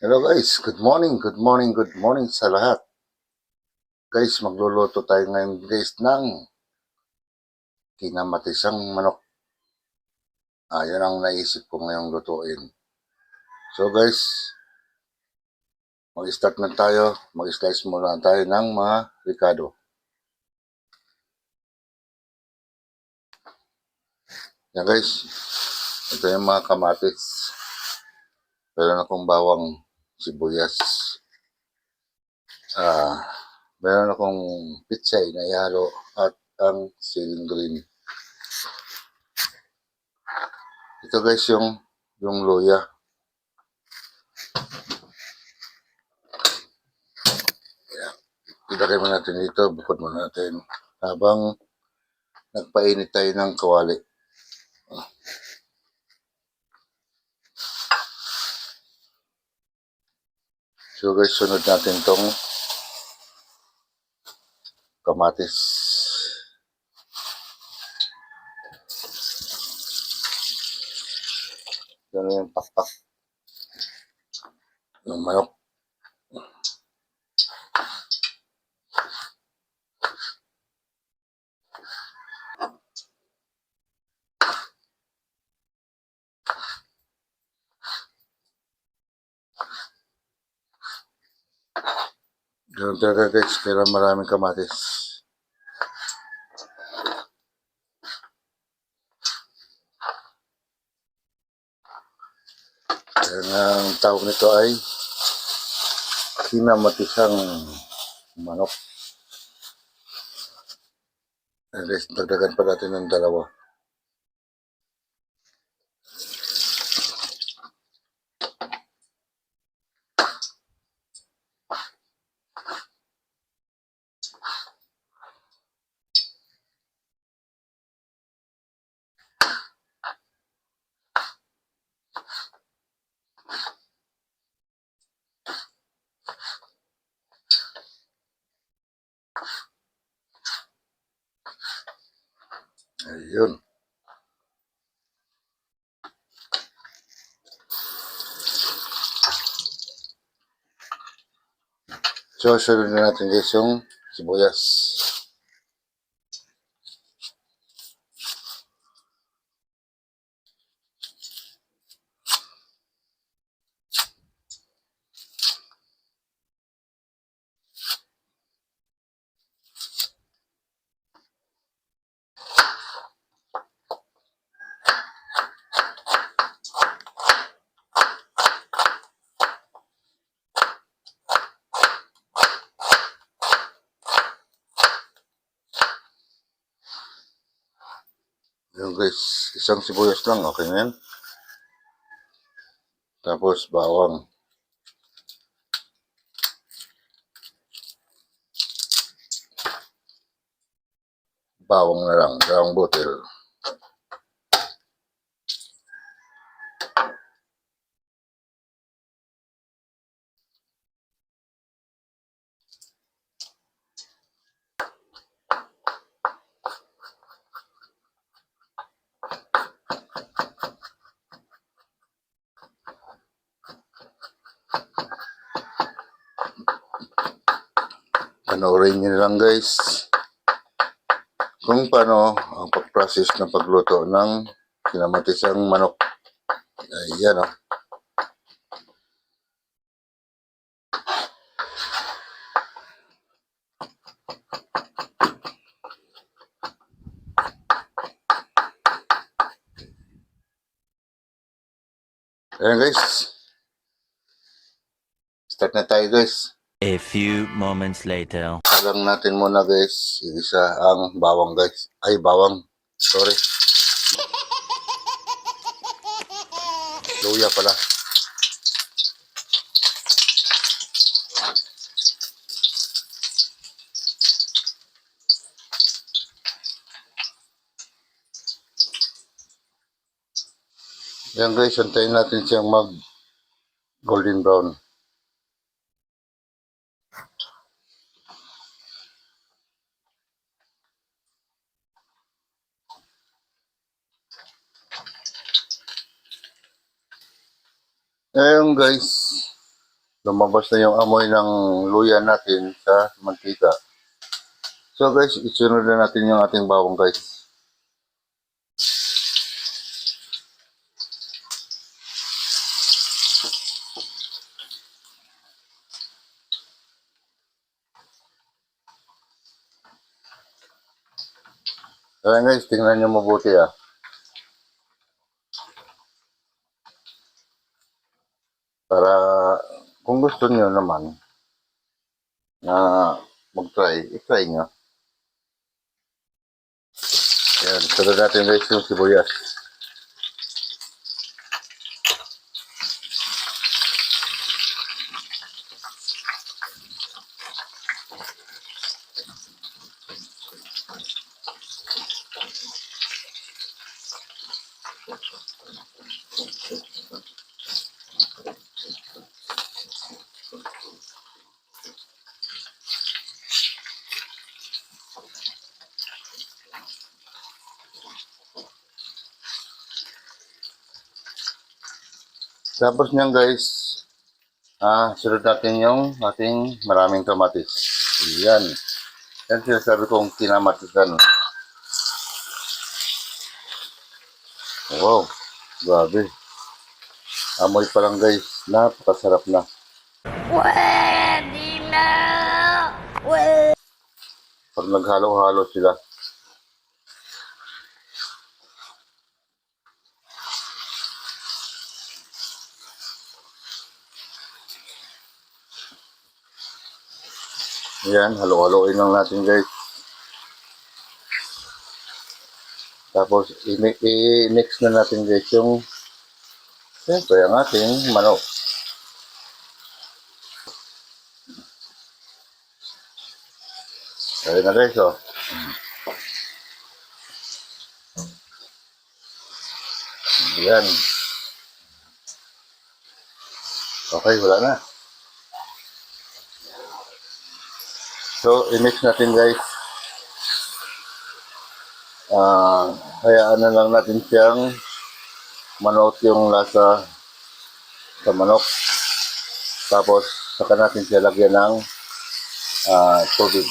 Hello guys, good morning, good morning sa lahat. Guys, magluluto tayo ngayon guys ng kinamatisang manok. Yan ang naisip ko ngayong lutuin. So guys, mag-start na tayo. Mag-slice muna tayo ng mga ricado. Yan guys, ito yung mga kamatis. Meron akong bawang sibuyas. Meron akong pitsay na ihalo at ang siling green. Ito guys yung luya. Ilagay mo natin dito, bukod mo natin habang nagpainit tayo ng kawali. So guys, sunod natin tong kamatis. Yan yung pakpak ng manok. Ganun talaga guys, kailan maraming kamatis. Kaya ang tawag nito ay kinamatisang manok. And guys, dagdagan pa natin ng dalawa. Ayun. So, sunod na natin guys yung sibuyas. Ayun guys, isang sibuyas lang, okay na yan. Tapos bawang. Bawang na lang, dalawang butil. Panoorin nyo lang guys kung paano ang pag-process ng pagluto ng kinamatisang manok. Ayan o. Ayan guys. Start na tayo guys. A few moments later. Tagang natin muna guys. Isa ang bawang guys. Ay bawang. Sorry. Luya pala. Yan guys, antayin natin siyang mag golden brown. Ayan guys, lumabas na yung amoy ng luya natin sa mantika. So guys, isunod na natin yung ating bawang guys. Ayan guys, tingnan nyo mabuti ah. Para kung gusto nyo naman na mag-try, i-try nyo. Ayan, sunod natin guys yung sibuyas. Tapos niyan guys, sunod natin yung ating maraming kamatis. Yan. Yan sinasabi kong kinamatisan. Wow, grabe. Amoy pa lang guys, napakasarap na. Pwede na! Pwede! Pag naghalo-halo sila. Yan, halo-haloin lang natin guys. Tapos i-mix na natin guys yung siyempre ang ating manok. Ayun na guys oh. Yan. Okay, wala na. So, i-mix natin guys. Hayaan na lang natin siyang manok yung lasa sa manok. Tapos, saka natin siya lagyan ng tubig.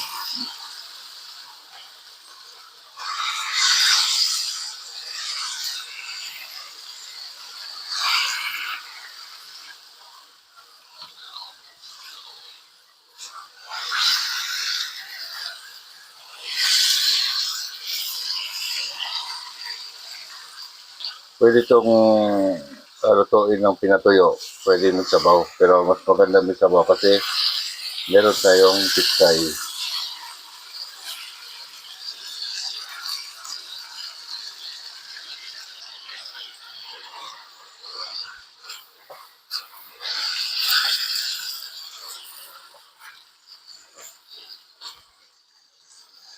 Pwede itong lutuin ng pinatuyo. Pwede magsabaw. Pero mas maganda may sabaw kasi meron tayong pitsay.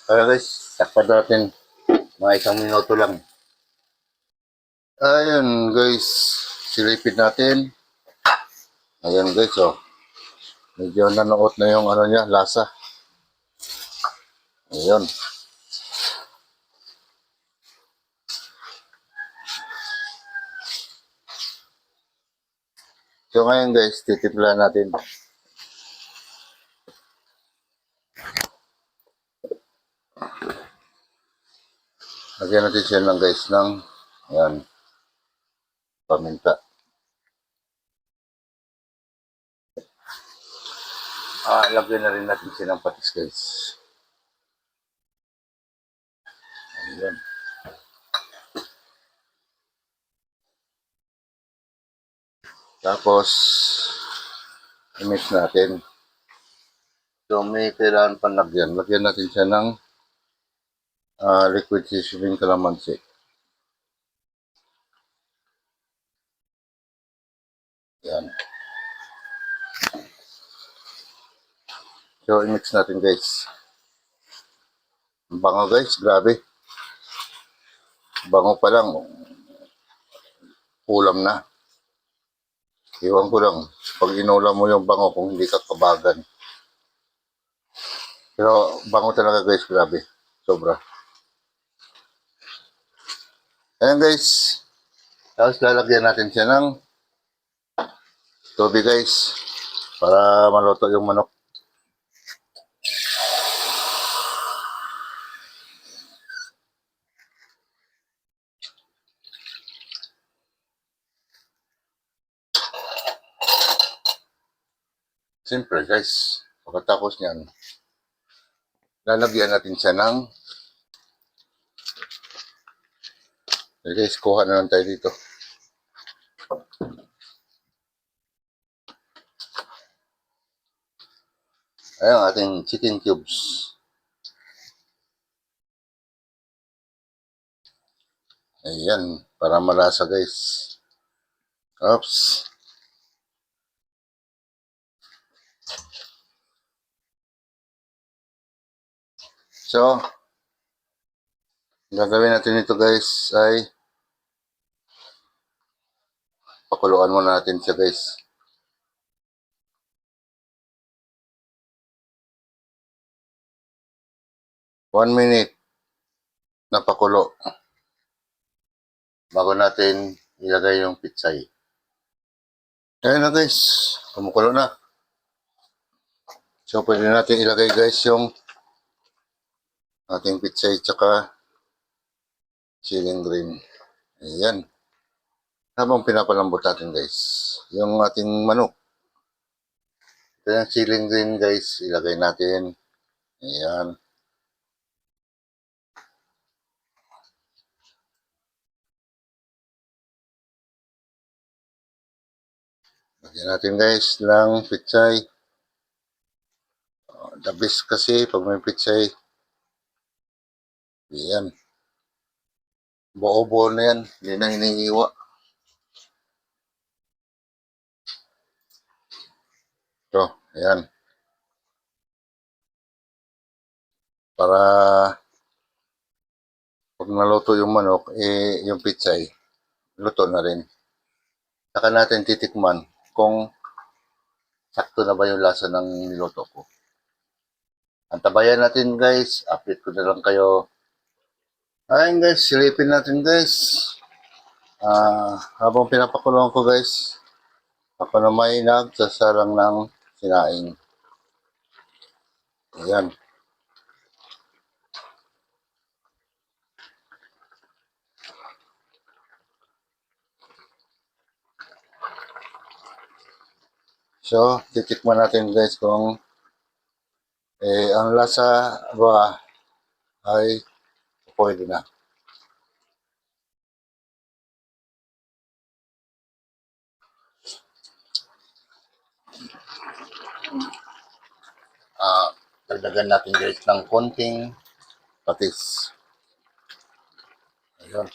Kaya guys, takpan natin. Mga 1 minuto lang. Ayun guys, silipin natin. Ayun guys, oh. Medyo nanuot na yung ano niya, lasa. Ayun. So ngayon guys, titimpla natin. Lagyan natin siya lang guys ng ayan, paminta. Lagyan na rin natin siya ng patis guys. Ayan. Tapos, i-mix natin. So may kailangan pa lagyan. Lagyan natin siya ng liquid seasoning calamansi. Yan. So, i-mix natin guys. Ang bango guys, grabe. Bango pa lang. Ulam na. Iwan ko lang. Pag inulam mo yung bango kung hindi ka kabagan. Pero bango talaga guys, grabe. Sobra. Ayan guys. Tapos lalagyan natin siya ng tubig guys. para maluto yung manok. Siyempre guys, pagkatapos niyan, lalagyan natin siya ng, guys, kuha na lang tayo dito. Ayan ang ating chicken cubes. Ayan, para malasa guys. Oops. So, gagawin natin ito guys ay pakuluan muna natin siya guys. 1 minute na pakulo bago natin ilagay yung pitsay. Ayan na guys, kumukulo na. So, pwede natin ilagay guys yung ating pitsay tsaka chilling green. Ayan. Habang pinapalambot natin guys, yung ating manok. Ito yung chilling green guys, ilagay natin. Ayan. Lagyan natin guys ng pitsay. The best kasi pag may pitsay. Ayan. Buo-buo na yan. Hindi na hinihiwa. Ito. Ayan. Para pag naluto yung manok, yung pitsay, luto na rin. Saka natin titikman kung sakto na ba yung lasa ng niluto ko. Antabayan natin guys. Update ko na lang kayo. Ayun guys, silipin natin guys. Habang pinapakulong ko guys, ako na may nagsasalang ng sinaing. Ayan. So, titikman natin guys kung ang lasa ba ay pwede na. Dagdagan natin guys ng konting patis. Ayan.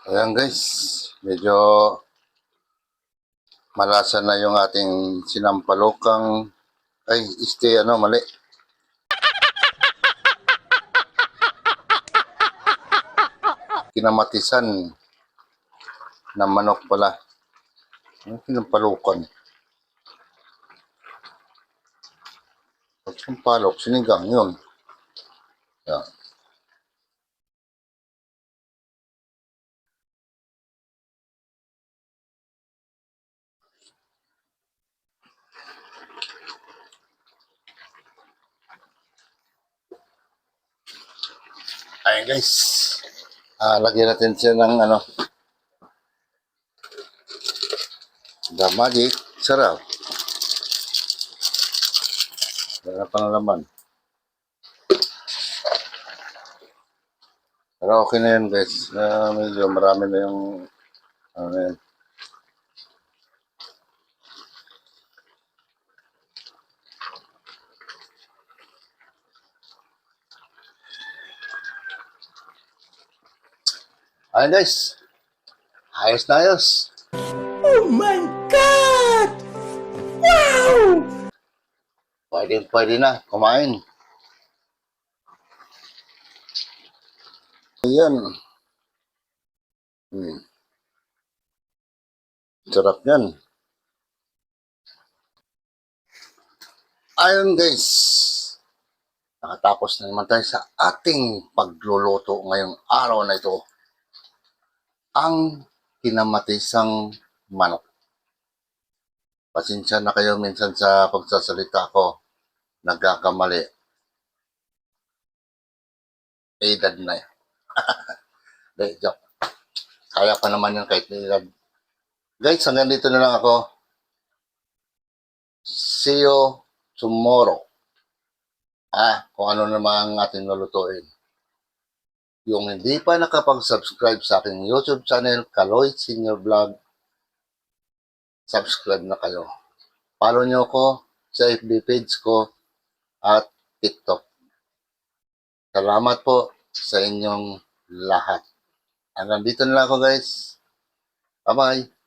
Ayan guys, medyo malasa na yung ating sinampalokang, mali. Kinamatisan na manok pala. Yung sinampalukan. Pag sampalok, sinigang yun. Ayan. Ayan guys. Lagyan natin siya ng the magic sarap. Wala pang laman. Pero okay na yun guys. Medyo marami na yung yan. Ayan guys. Ayos na ayos. Oh my God! Wow! Pwede na. Kumain. Ayan. Sarap yan. Ayun guys, nakatapos na naman tayo sa ating pagluluto ngayong araw na ito. Ang kinamatisang manok. Pasensya na kayo minsan sa pagsasalita ko. Nagkakamali. Edad na eh. Hindi, joke. Kaya pa naman yun kahit edad. Guys, hanggang dito na lang ako. See you tomorrow. Kung ano naman ang ating lulutuin. Yung hindi pa nakapag-subscribe sa aking YouTube channel, Kaloy Senior Vlog, subscribe na kayo. Follow nyo ko sa FB page ko at TikTok. Salamat po sa inyong lahat. Hanggang dito na lang ako guys. Bye-bye.